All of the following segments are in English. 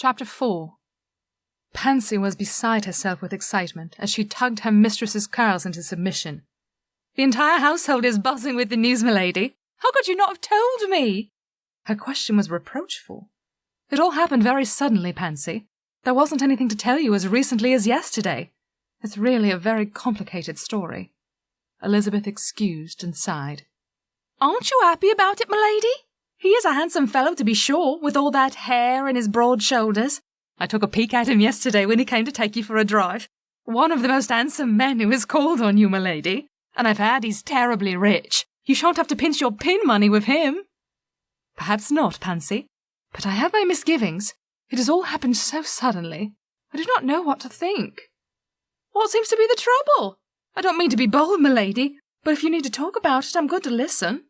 Chapter 4. Pansy was beside herself with excitement as she tugged her mistress's curls into submission. "The entire household is buzzing with the news, milady. How could you not have told me?" Her question was reproachful. "It all happened very suddenly, Pansy. There wasn't anything to tell you as recently as yesterday. It's really a very complicated story." Elizabeth excused and sighed. "Aren't you happy about it, milady? He is a handsome fellow, to be sure, with all that hair and his broad shoulders. I took a peek at him yesterday when he came to take you for a drive. One of the most handsome men who has called on you, milady. And I've heard he's terribly rich. You shan't have to pinch your pin money with him." "Perhaps not, Pansy, but I have my misgivings. It has all happened so suddenly. I do not know what to think." "What seems to be the trouble? I don't mean to be bold, milady, but if you need to talk about it, I'm good to listen."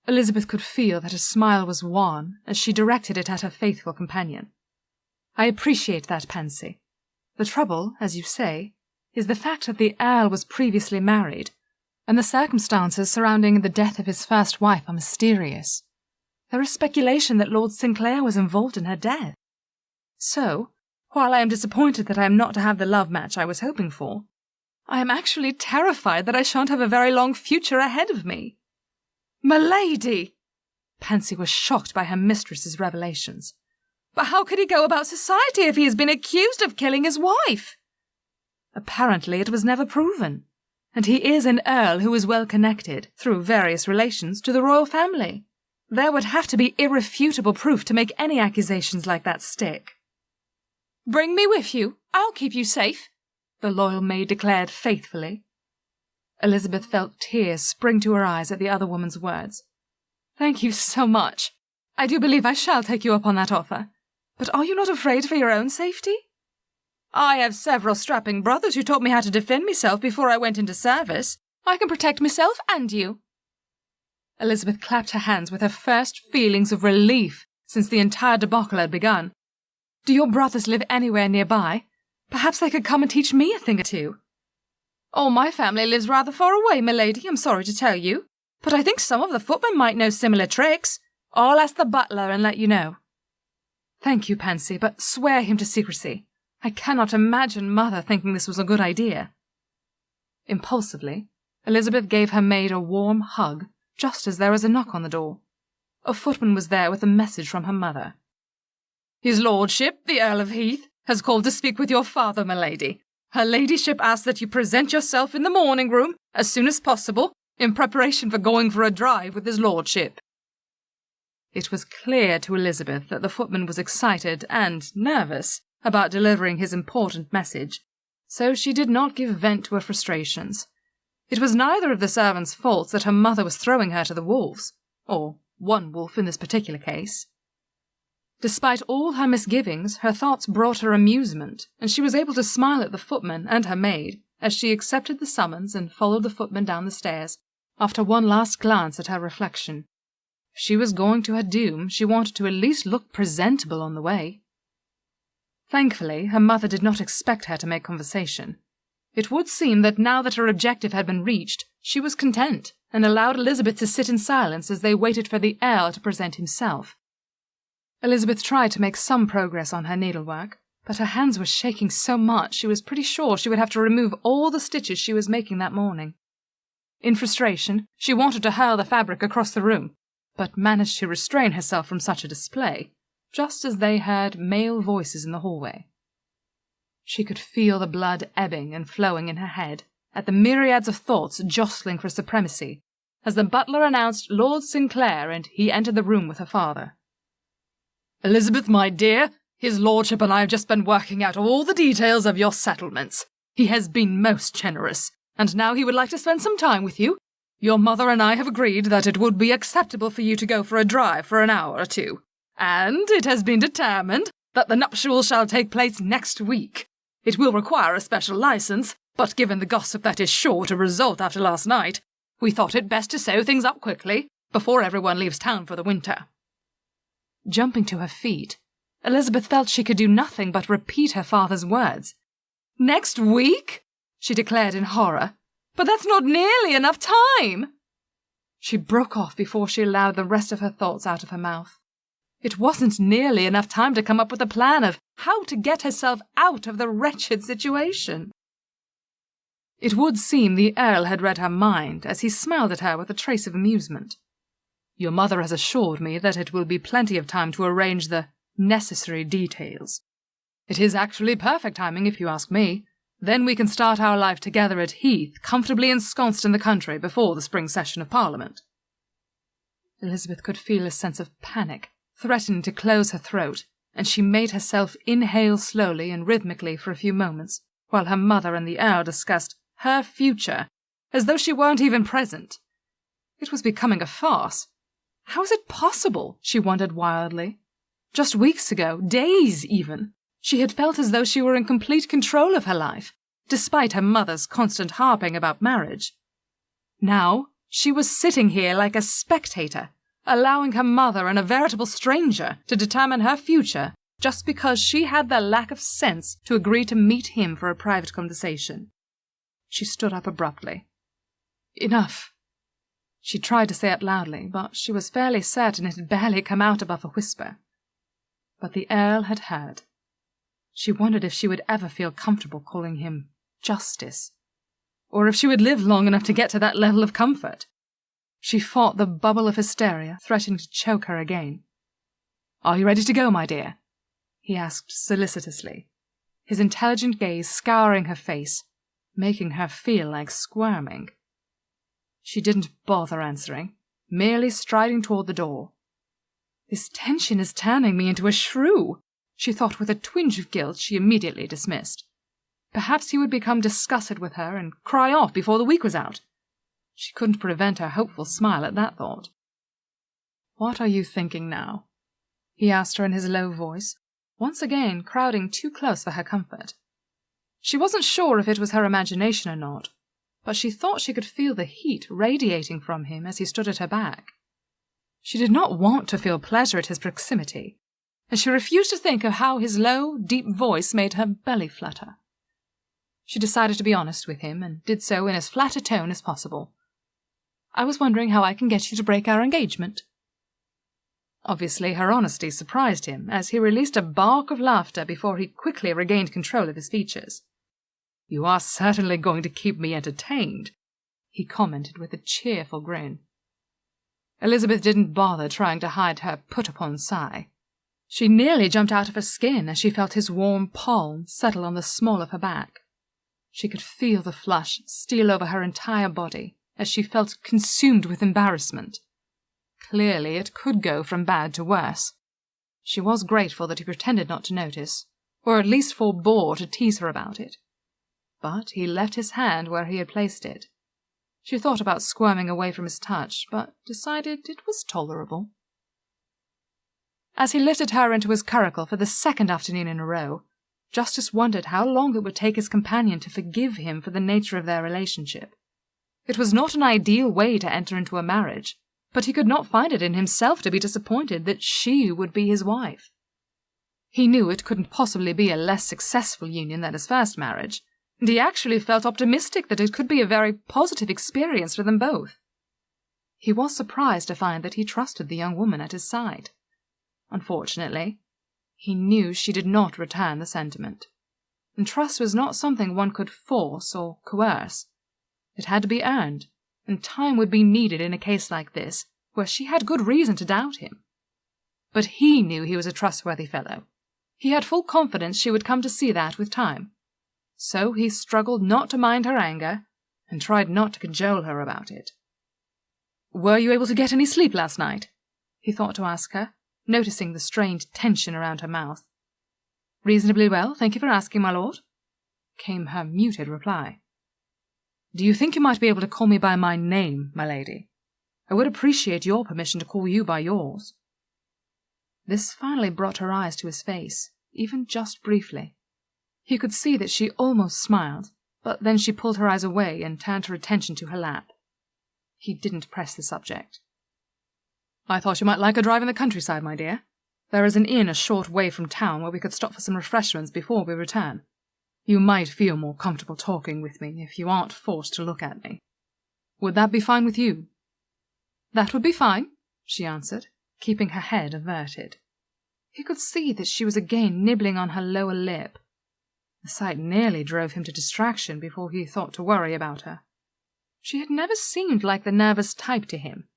Elizabeth could feel that a smile was wan as she directed it at her faithful companion. "I appreciate that, Pansy. The trouble, as you say, is the fact that the Earl was previously married, and the circumstances surrounding the death of his first wife are mysterious. There is speculation that Lord Sinclair was involved in her death. So, while I am disappointed that I am not to have the love match I was hoping for, I am actually terrified that I shan't have a very long future ahead of me." "Milady!" Pansy was shocked by her mistress's revelations. "But how could he go about society if he has been accused of killing his wife?" "Apparently it was never proven, and he is an earl who is well connected, through various relations, to the royal family. There would have to be irrefutable proof to make any accusations like that stick." "Bring me with you. I'll keep you safe," the loyal maid declared faithfully. Elizabeth felt tears spring to her eyes at the other woman's words. "Thank you so much. I do believe I shall take you up on that offer. But are you not afraid for your own safety?" "I have several strapping brothers who taught me how to defend myself before I went into service. I can protect myself and you." Elizabeth clapped her hands with her first feelings of relief since the entire debacle had begun. "Do your brothers live anywhere nearby? Perhaps they could come and teach me a thing or two." "Oh, my family lives rather far away, milady, I'm sorry to tell you. But I think some of the footmen might know similar tricks. I'll ask the butler and let you know." "Thank you, Pansy, but swear him to secrecy. I cannot imagine Mother thinking this was a good idea." Impulsively, Elizabeth gave her maid a warm hug, just as there was a knock on the door. A footman was there with a message from her mother. "His lordship, the Earl of Heath, has called to speak with your father, milady. Her ladyship asks that you present yourself in the morning room as soon as possible, in preparation for going for a drive with his lordship." It was clear to Elizabeth that the footman was excited and nervous about delivering his important message, so she did not give vent to her frustrations. It was neither of the servants' faults that her mother was throwing her to the wolves, or one wolf in this particular case. Despite all her misgivings, her thoughts brought her amusement, and she was able to smile at the footman and her maid as she accepted the summons and followed the footman down the stairs, after one last glance at her reflection. If she was going to her doom, she wanted to at least look presentable on the way. Thankfully, her mother did not expect her to make conversation. It would seem that now that her objective had been reached, she was content, and allowed Elizabeth to sit in silence as they waited for the Earl to present himself. Elizabeth tried to make some progress on her needlework, but her hands were shaking so much she was pretty sure she would have to remove all the stitches she was making that morning. In frustration, she wanted to hurl the fabric across the room, but managed to restrain herself from such a display, just as they heard male voices in the hallway. She could feel the blood ebbing and flowing in her head at the myriads of thoughts jostling for supremacy, as the butler announced Lord Sinclair and he entered the room with her father. "Elizabeth, my dear, his lordship and I have just been working out all the details of your settlements. He has been most generous, and now he would like to spend some time with you. Your mother and I have agreed that it would be acceptable for you to go for a drive for an hour or two, and it has been determined that the nuptials shall take place next week. It will require a special license, but given the gossip that is sure to result after last night, we thought it best to sew things up quickly before everyone leaves town for the winter." Jumping to her feet, Elizabeth felt she could do nothing but repeat her father's words. "Next week?" she declared in horror. "But that's not nearly enough time!" She broke off before she allowed the rest of her thoughts out of her mouth. It wasn't nearly enough time to come up with a plan of how to get herself out of the wretched situation. It would seem the Earl had read her mind, as he smiled at her with a trace of amusement. "Your mother has assured me that it will be plenty of time to arrange the necessary details. It is actually perfect timing, if you ask me. Then we can start our life together at Heath, comfortably ensconced in the country before the spring session of Parliament." Elizabeth could feel a sense of panic threatening to close her throat, and she made herself inhale slowly and rhythmically for a few moments, while her mother and the Earl discussed her future, as though she weren't even present. It was becoming a farce. How was it possible, she wondered wildly? Just weeks ago, days even, she had felt as though she were in complete control of her life, despite her mother's constant harping about marriage. Now, she was sitting here like a spectator, allowing her mother and a veritable stranger to determine her future just because she had the lack of sense to agree to meet him for a private conversation. She stood up abruptly. "Enough." She tried to say it loudly, but she was fairly certain it had barely come out above a whisper. But the Earl had heard. She wondered if she would ever feel comfortable calling him Justice, or if she would live long enough to get to that level of comfort. She fought the bubble of hysteria, threatening to choke her again. "Are you ready to go, my dear?" he asked solicitously, his intelligent gaze scouring her face, making her feel like squirming. She didn't bother answering, merely striding toward the door. "This tension is turning me into a shrew," she thought with a twinge of guilt she immediately dismissed. Perhaps he would become disgusted with her and cry off before the week was out. She couldn't prevent her hopeful smile at that thought. "What are you thinking now?" he asked her in his low voice, once again crowding too close for her comfort. She wasn't sure if it was her imagination or not, but she thought she could feel the heat radiating from him as he stood at her back. She did not want to feel pleasure at his proximity, and she refused to think of how his low, deep voice made her belly flutter. She decided to be honest with him, and did so in as flat a tone as possible. "I was wondering how I can get you to break our engagement." Obviously, her honesty surprised him, as he released a bark of laughter before he quickly regained control of his features. "You are certainly going to keep me entertained," he commented with a cheerful grin. Elizabeth didn't bother trying to hide her put-upon sigh. She nearly jumped out of her skin as she felt his warm palm settle on the small of her back. She could feel the flush steal over her entire body as she felt consumed with embarrassment. Clearly it could go from bad to worse. She was grateful that he pretended not to notice, or at least forbore to tease her about it. But he left his hand where he had placed it. She thought about squirming away from his touch, but decided it was tolerable. As he lifted her into his curricle for the second afternoon in a row, Justice wondered how long it would take his companion to forgive him for the nature of their relationship. It was not an ideal way to enter into a marriage, but he could not find it in himself to be disappointed that she would be his wife. He knew it couldn't possibly be a less successful union than his first marriage, and he actually felt optimistic that it could be a very positive experience for them both. He was surprised to find that he trusted the young woman at his side. Unfortunately, he knew she did not return the sentiment, and trust was not something one could force or coerce. It had to be earned, and time would be needed in a case like this, where she had good reason to doubt him. But he knew he was a trustworthy fellow. He had full confidence she would come to see that with time. So he struggled not to mind her anger, and tried not to cajole her about it. "Were you able to get any sleep last night?" he thought to ask her, noticing the strained tension around her mouth. "Reasonably well, thank you for asking, my lord," came her muted reply. "Do you think you might be able to call me by my name, my lady? I would appreciate your permission to call you by yours." This finally brought her eyes to his face, even just briefly. He could see that she almost smiled, but then she pulled her eyes away and turned her attention to her lap. He didn't press the subject. "I thought you might like a drive in the countryside, my dear. There is an inn a short way from town where we could stop for some refreshments before we return. You might feel more comfortable talking with me if you aren't forced to look at me. Would that be fine with you?" "That would be fine," she answered, keeping her head averted. He could see that she was again nibbling on her lower lip. The sight nearly drove him to distraction before he thought to worry about her. She had never seemed like the nervous type to him.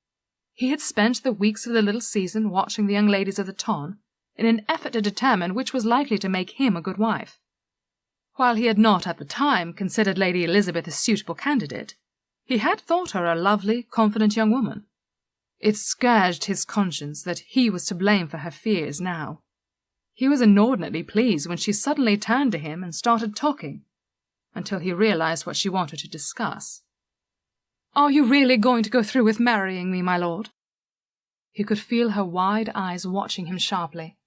He had spent the weeks of the little season watching the young ladies of the ton, in an effort to determine which was likely to make him a good wife. While he had not at the time considered Lady Elizabeth a suitable candidate, he had thought her a lovely, confident young woman. It scourged his conscience that he was to blame for her fears now. He was inordinately pleased when she suddenly turned to him and started talking, until he realized what she wanted to discuss. "Are you really going to go through with marrying me, my lord?" He could feel her wide eyes watching him sharply.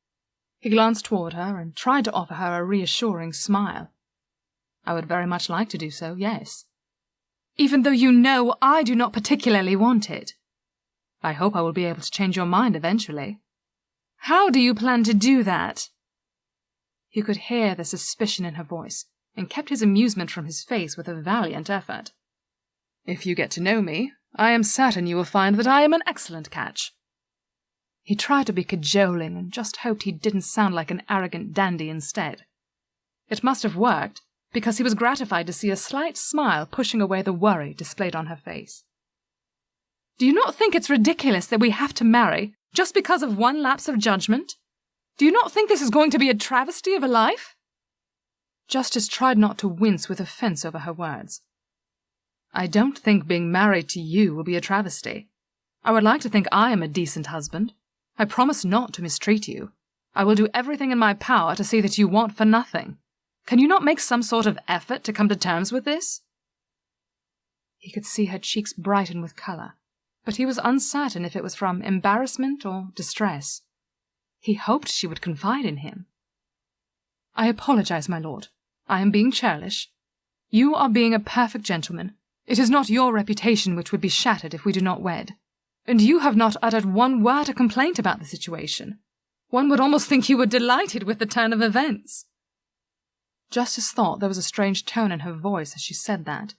He glanced toward her and tried to offer her a reassuring smile. "I would very much like to do so, yes." "Even though you know I do not particularly want it?" "I hope I will be able to change your mind eventually." "How do you plan to do that?" He could hear the suspicion in her voice, and kept his amusement from his face with a valiant effort. "If you get to know me, I am certain you will find that I am an excellent catch." He tried to be cajoling and just hoped he didn't sound like an arrogant dandy instead. It must have worked, because he was gratified to see a slight smile pushing away the worry displayed on her face. "Do you not think it's ridiculous that we have to marry just because of one lapse of judgment? Do you not think this is going to be a travesty of a life?" Justice tried not to wince with offense over her words. "I don't think being married to you will be a travesty. I would like to think I am a decent husband. I promise not to mistreat you. I will do everything in my power to see that you want for nothing. Can you not make some sort of effort to come to terms with this?" He could see her cheeks brighten with colour, but he was uncertain if it was from embarrassment or distress. He hoped she would confide in him. "I apologize, my lord. I am being churlish. You are being a perfect gentleman. It is not your reputation which would be shattered if we do not wed. And you have not uttered one word of complaint about the situation. One would almost think you were delighted with the turn of events." Justice thought there was a strange tone in her voice as she said that,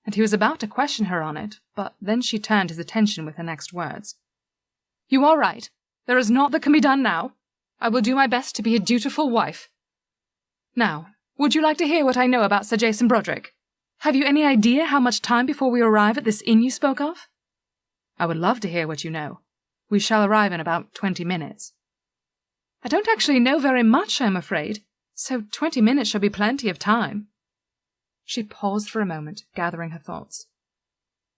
and he was about to question her on it, but then she turned his attention with her next words. "You are right. There is naught that can be done now. I will do my best to be a dutiful wife. Now, would you like to hear what I know about Sir Jason Broderick? Have you any idea how much time before we arrive at this inn you spoke of?" "I would love to hear what you know. We shall arrive in about 20 minutes. "I don't actually know very much, I'm afraid, so 20 minutes shall be plenty of time." She paused for a moment, gathering her thoughts.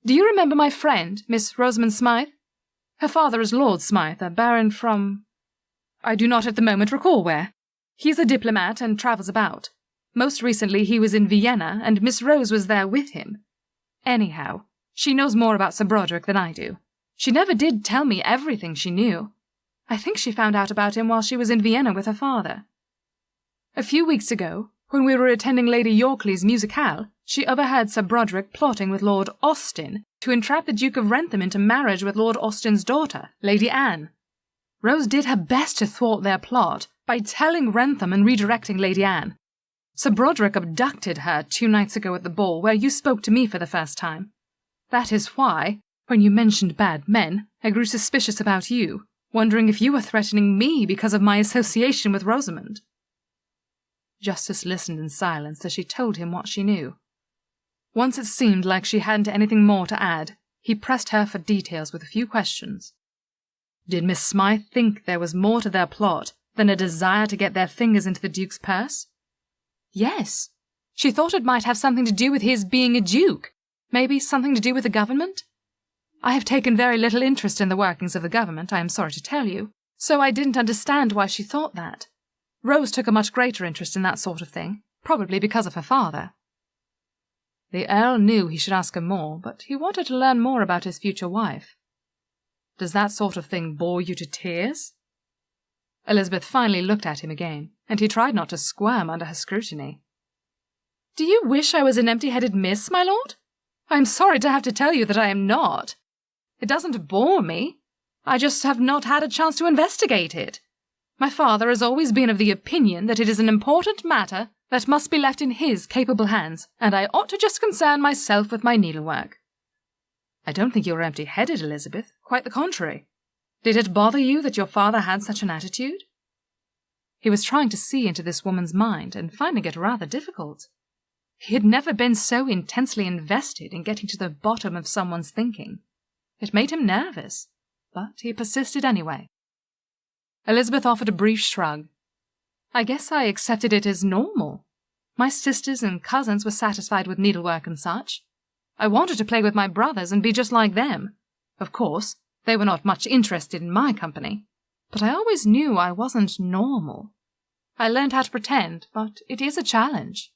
"Do you remember my friend, Miss Rosamond Smythe? Her father is Lord Smythe, a baron from... I do not at the moment recall where. He is a diplomat and travels about. Most recently he was in Vienna, and Miss Rose was there with him. Anyhow, she knows more about Sir Broderick than I do. She never did tell me everything she knew. I think she found out about him while she was in Vienna with her father. A few weeks ago, when we were attending Lady Yorkley's musicale, she overheard Sir Broderick plotting with Lord Austin to entrap the Duke of Wrentham into marriage with Lord Austin's daughter, Lady Anne. Rose did her best to thwart their plot by telling Wrentham and redirecting Lady Anne. Sir Broderick abducted her 2 nights ago at the ball where you spoke to me for the first time. That is why, when you mentioned bad men, I grew suspicious about you, wondering if you were threatening me because of my association with Rosamond." Justice listened in silence as she told him what she knew. Once it seemed like she hadn't anything more to add, he pressed her for details with a few questions. Did Miss Smythe think there was more to their plot than a desire to get their fingers into the Duke's purse? Yes. She thought it might have something to do with his being a duke. Maybe something to do with the government? I have taken very little interest in the workings of the government, I am sorry to tell you, so I didn't understand why she thought that. Rose took a much greater interest in that sort of thing, probably because of her father. The Earl knew he should ask her more, but he wanted to learn more about his future wife. Does that sort of thing bore you to tears? Elizabeth finally looked at him again, and he tried not to squirm under her scrutiny. Do you wish I was an empty-headed miss, my lord? I am sorry to have to tell you that I am not. It doesn't bore me. I just have not had a chance to investigate it. My father has always been of the opinion that it is an important matter that must be left in his capable hands, and I ought to just concern myself with my needlework. I don't think you're empty-headed, Elizabeth. Quite the contrary. Did it bother you that your father had such an attitude? He was trying to see into this woman's mind and finding it rather difficult. He had never been so intensely invested in getting to the bottom of someone's thinking. It made him nervous, but he persisted anyway. Elizabeth offered a brief shrug. I guess I accepted it as normal. My sisters and cousins were satisfied with needlework and such. I wanted to play with my brothers and be just like them. Of course, they were not much interested in my company, but I always knew I wasn't normal. I learned how to pretend, but it is a challenge.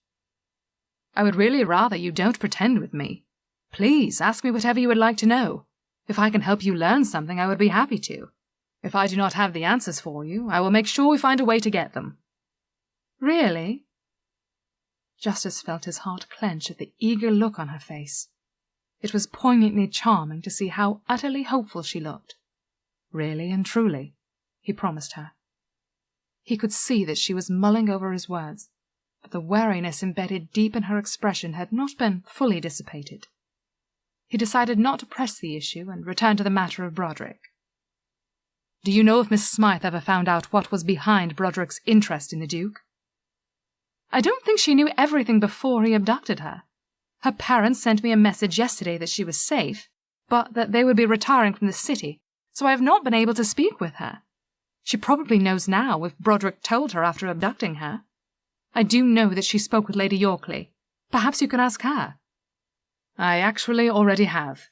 I would really rather you don't pretend with me. Please ask me whatever you would like to know. If I can help you learn something, I would be happy to. If I do not have the answers for you, I will make sure we find a way to get them. Really? Justice felt his heart clench at the eager look on her face. It was poignantly charming to see how utterly hopeful she looked. Really and truly, he promised her. He could see that she was mulling over his words, but the wariness embedded deep in her expression had not been fully dissipated. He decided not to press the issue and returned to the matter of Broderick. Do you know if Miss Smythe ever found out what was behind Broderick's interest in the Duke? I don't think she knew everything before he abducted her. Her parents sent me a message yesterday that she was safe, but that they would be retiring from the city, so I have not been able to speak with her. She probably knows now if Broderick told her after abducting her. I do know that she spoke with Lady Yorkley. Perhaps you can ask her. I actually already have.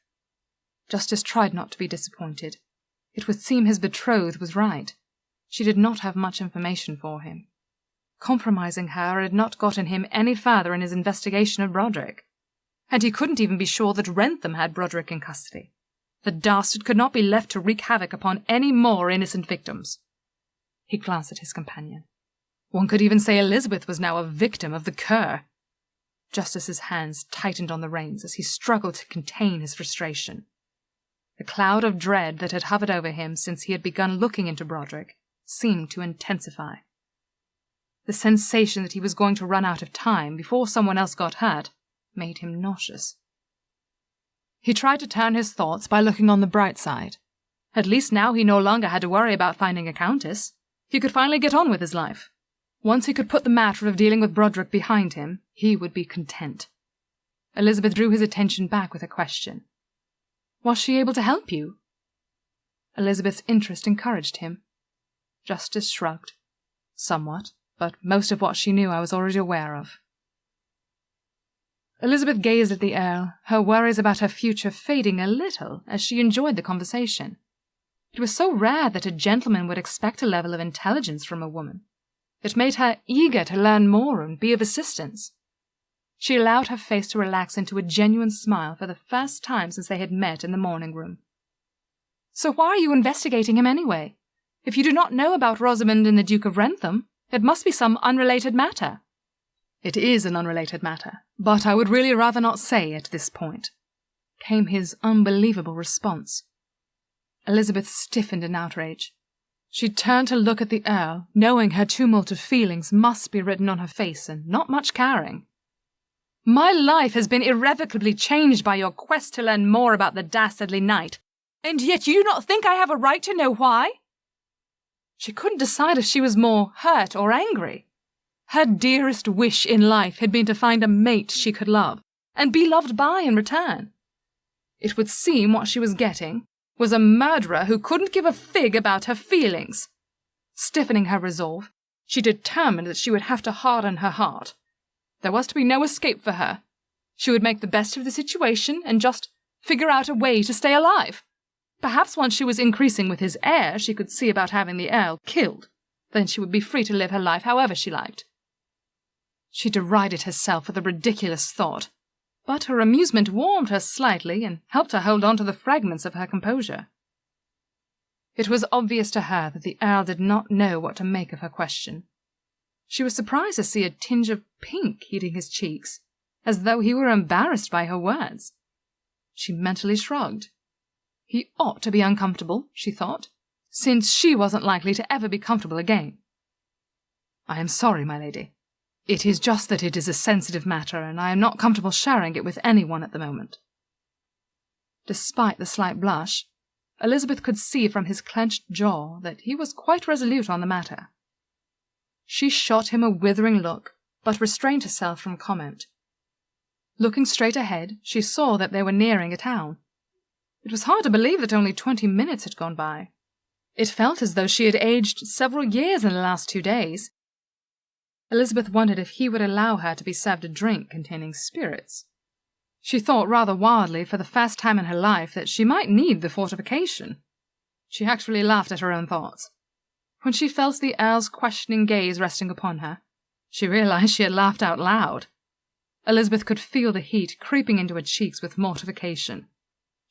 Justice tried not to be disappointed. It would seem his betrothed was right. She did not have much information for him. Compromising her had not gotten him any further in his investigation of Broderick. And he couldn't even be sure that Wrentham had Broderick in custody. The dastard could not be left to wreak havoc upon any more innocent victims. He glanced at his companion. One could even say Elizabeth was now a victim of the cur. Justice's hands tightened on the reins as he struggled to contain his frustration. The cloud of dread that had hovered over him since he had begun looking into Broderick seemed to intensify. The sensation that he was going to run out of time before someone else got hurt made him nauseous. He tried to turn his thoughts by looking on the bright side. At least now he no longer had to worry about finding a countess. He could finally get on with his life. Once he could put the matter of dealing with Broderick behind him, he would be content. Elizabeth drew his attention back with a question. Was she able to help you? Elizabeth's interest encouraged him. Justice shrugged. Somewhat, but most of what she knew I was already aware of. Elizabeth gazed at the Earl, her worries about her future fading a little as she enjoyed the conversation. It was so rare that a gentleman would expect a level of intelligence from a woman. It made her eager to learn more and be of assistance. She allowed her face to relax into a genuine smile for the first time since they had met in the morning room. So why are you investigating him anyway? If you do not know about Rosamond and the Duke of Wrentham, it must be some unrelated matter. It is an unrelated matter, but I would really rather not say at this point, came his unbelievable response. Elizabeth stiffened in outrage. She turned to look at the Earl, knowing her tumult of feelings must be written on her face and not much caring. My life has been irrevocably changed by your quest to learn more about the dastardly knight, and yet you do not think I have a right to know why? She couldn't decide if she was more hurt or angry. Her dearest wish in life had been to find a mate she could love, and be loved by in return. It would seem what she was getting was a murderer who couldn't give a fig about her feelings. Stiffening her resolve, she determined that she would have to harden her heart. There was to be no escape for her. She would make the best of the situation and just figure out a way to stay alive. Perhaps once she was increasing with his heir, she could see about having the Earl killed. Then she would be free to live her life however she liked. She derided herself for the ridiculous thought, but her amusement warmed her slightly and helped her hold on to the fragments of her composure. It was obvious to her that the Earl did not know what to make of her question. She was surprised to see a tinge of pink heating his cheeks, as though he were embarrassed by her words. She mentally shrugged. He ought to be uncomfortable, she thought, since she wasn't likely to ever be comfortable again. I am sorry, my lady. It is just that it is a sensitive matter, and I am not comfortable sharing it with anyone at the moment. Despite the slight blush, Elizabeth could see from his clenched jaw that he was quite resolute on the matter. She shot him a withering look, but restrained herself from comment. Looking straight ahead, she saw that they were nearing a town. It was hard to believe that only 20 minutes had gone by. It felt as though she had aged several years in the last 2 days. Elizabeth wondered if he would allow her to be served a drink containing spirits. She thought rather wildly for the first time in her life that she might need the fortification. She actually laughed at her own thoughts. When she felt the Earl's questioning gaze resting upon her, she realized she had laughed out loud. Elizabeth could feel the heat creeping into her cheeks with mortification.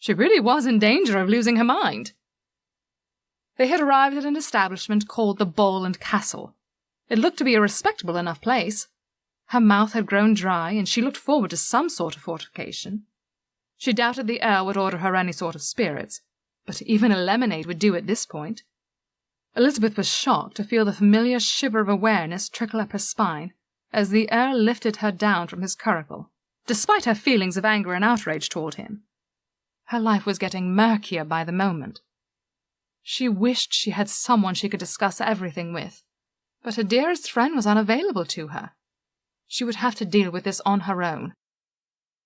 She really was in danger of losing her mind. They had arrived at an establishment called the Ball and Castle. It looked to be a respectable enough place. Her mouth had grown dry, and she looked forward to some sort of fortification. She doubted the Earl would order her any sort of spirits, but even a lemonade would do at this point. Elizabeth was shocked to feel the familiar shiver of awareness trickle up her spine as the Earl lifted her down from his curricle, despite her feelings of anger and outrage toward him. Her life was getting murkier by the moment. She wished she had someone she could discuss everything with, but her dearest friend was unavailable to her. She would have to deal with this on her own.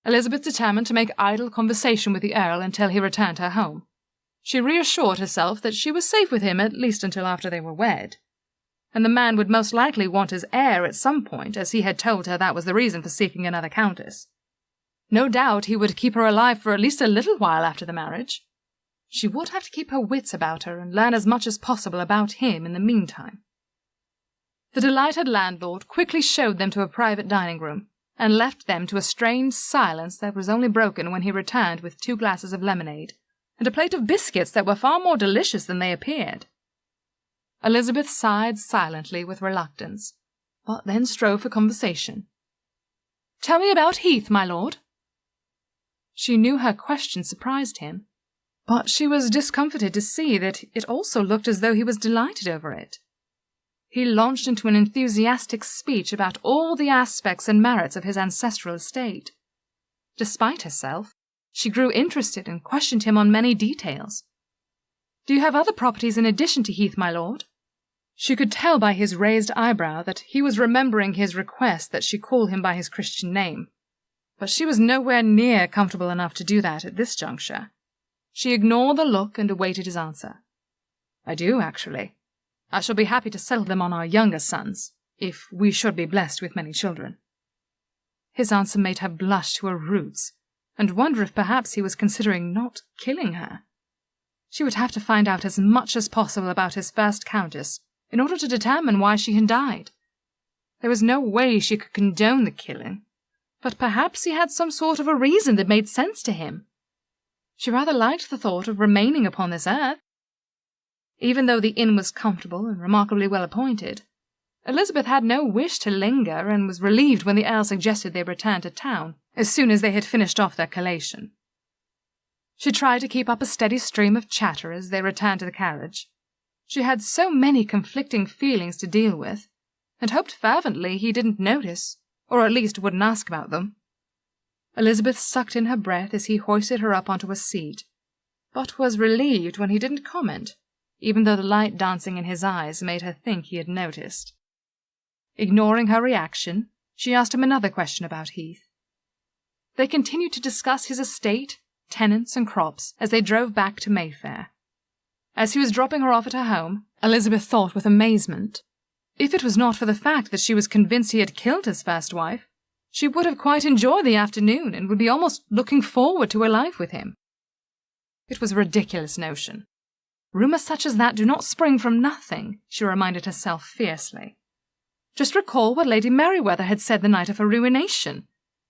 Elizabeth determined to make idle conversation with the Earl until he returned her home. She reassured herself that she was safe with him at least until after they were wed. And the man would most likely want his heir at some point, as he had told her that was the reason for seeking another countess. No doubt he would keep her alive for at least a little while after the marriage. She would have to keep her wits about her and learn as much as possible about him in the meantime. The delighted landlord quickly showed them to a private dining room, and left them to a strange silence that was only broken when he returned with 2 glasses of lemonade, and a plate of biscuits that were far more delicious than they appeared. Elizabeth sighed silently with reluctance, but then strove for conversation. "Tell me about Heath, my lord." She knew her question surprised him, but she was discomfited to see that it also looked as though he was delighted over it. He launched into an enthusiastic speech about all the aspects and merits of his ancestral estate. Despite herself, she grew interested and questioned him on many details. "Do you have other properties in addition to Heath, my lord?" She could tell by his raised eyebrow that he was remembering his request that she call him by his Christian name, but she was nowhere near comfortable enough to do that at this juncture. She ignored the look and awaited his answer. "I do, actually. I shall be happy to settle them on our younger sons, if we should be blessed with many children." His answer made her blush to her roots, and wonder if perhaps he was considering not killing her. She would have to find out as much as possible about his first countess in order to determine why she had died. There was no way she could condone the killing, but perhaps he had some sort of a reason that made sense to him. She rather liked the thought of remaining upon this earth. Even though the inn was comfortable and remarkably well appointed, Elizabeth had no wish to linger, and was relieved when the Earl suggested they return to town as soon as they had finished off their collation. She tried to keep up a steady stream of chatter as they returned to the carriage. She had so many conflicting feelings to deal with, and hoped fervently he didn't notice, or at least wouldn't ask about them. Elizabeth sucked in her breath as he hoisted her up onto a seat, but was relieved when he didn't comment, even though the light dancing in his eyes made her think he had noticed. Ignoring her reaction, she asked him another question about Heath. They continued to discuss his estate, tenants, and crops as they drove back to Mayfair. As he was dropping her off at her home, Elizabeth thought with amazement. If it was not for the fact that she was convinced he had killed his first wife, she would have quite enjoyed the afternoon and would be almost looking forward to her life with him. It was a ridiculous notion. Rumours such as that do not spring from nothing, she reminded herself fiercely. Just recall what Lady Merriweather had said the night of her ruination.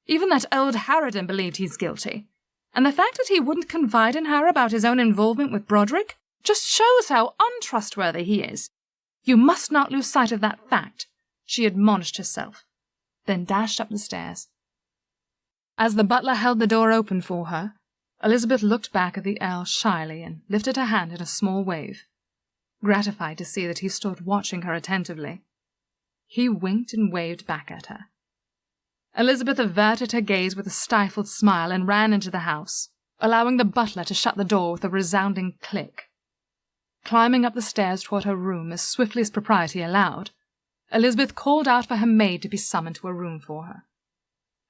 Even that old harridan believed he's guilty. And the fact that he wouldn't confide in her about his own involvement with Broderick just shows how untrustworthy he is. You must not lose sight of that fact, she admonished herself, then dashed up the stairs. As the butler held the door open for her, Elizabeth looked back at the Earl shyly and lifted her hand in a small wave, gratified to see that he stood watching her attentively. He winked and waved back at her. Elizabeth averted her gaze with a stifled smile and ran into the house, allowing the butler to shut the door with a resounding click. Climbing up the stairs toward her room as swiftly as propriety allowed, Elizabeth called out for her maid to be summoned to a room for her.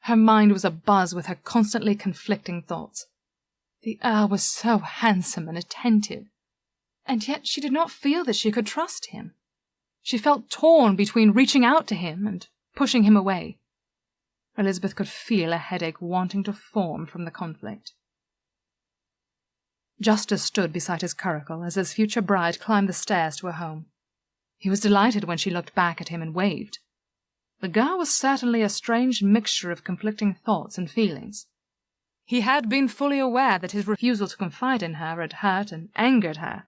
Her mind was abuzz with her constantly conflicting thoughts. The Earl was so handsome and attentive, and yet she did not feel that she could trust him. She felt torn between reaching out to him and pushing him away. Elizabeth could feel a headache wanting to form from the conflict. Justice stood beside his curricle as his future bride climbed the stairs to her home. He was delighted when she looked back at him and waved. The girl was certainly a strange mixture of conflicting thoughts and feelings. He had been fully aware that his refusal to confide in her had hurt and angered her,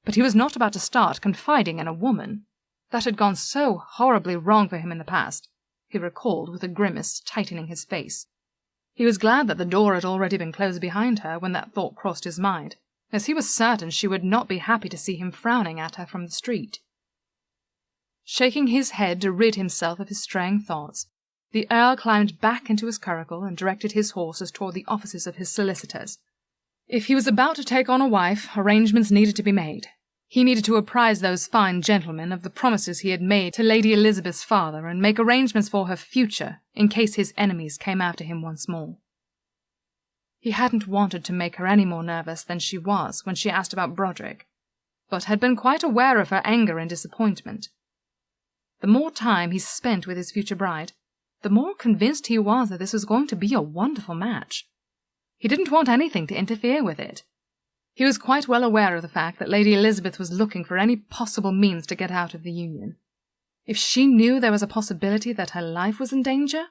but he was not about to start confiding in a woman. That had gone so horribly wrong for him in the past, he recalled with a grimace tightening his face. He was glad that the door had already been closed behind her when that thought crossed his mind, as he was certain she would not be happy to see him frowning at her from the street. Shaking his head to rid himself of his straying thoughts, the Earl climbed back into his curricle and directed his horses toward the offices of his solicitors. If he was about to take on a wife, arrangements needed to be made. He needed to apprise those fine gentlemen of the promises he had made to Lady Elizabeth's father and make arrangements for her future in case his enemies came after him once more. He hadn't wanted to make her any more nervous than she was when she asked about Broderick, but had been quite aware of her anger and disappointment. The more time he spent with his future bride, the more convinced he was that this was going to be a wonderful match. He didn't want anything to interfere with it. He was quite well aware of the fact that Lady Elizabeth was looking for any possible means to get out of the union. If she knew there was a possibility that her life was in danger,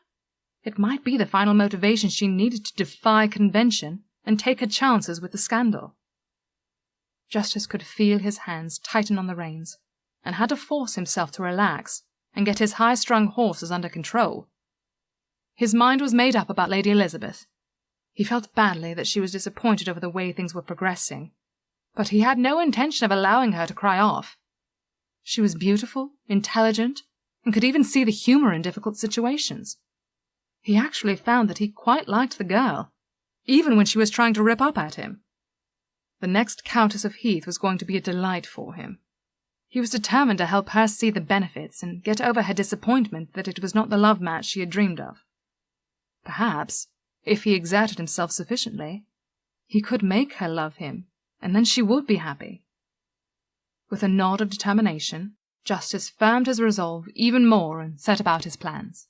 it might be the final motivation she needed to defy convention and take her chances with the scandal. Justice could feel his hands tighten on the reins, and had to force himself to relax and get his high-strung horses under control. His mind was made up about Lady Elizabeth. He felt badly that she was disappointed over the way things were progressing, but he had no intention of allowing her to cry off. She was beautiful, intelligent, and could even see the humor in difficult situations. He actually found that he quite liked the girl, even when she was trying to rip up at him. The next Countess of Heath was going to be a delight for him. He was determined to help her see the benefits and get over her disappointment that it was not the love match she had dreamed of. Perhaps, if he exerted himself sufficiently, he could make her love him, and then she would be happy. With a nod of determination, Justice firmed his resolve even more and set about his plans.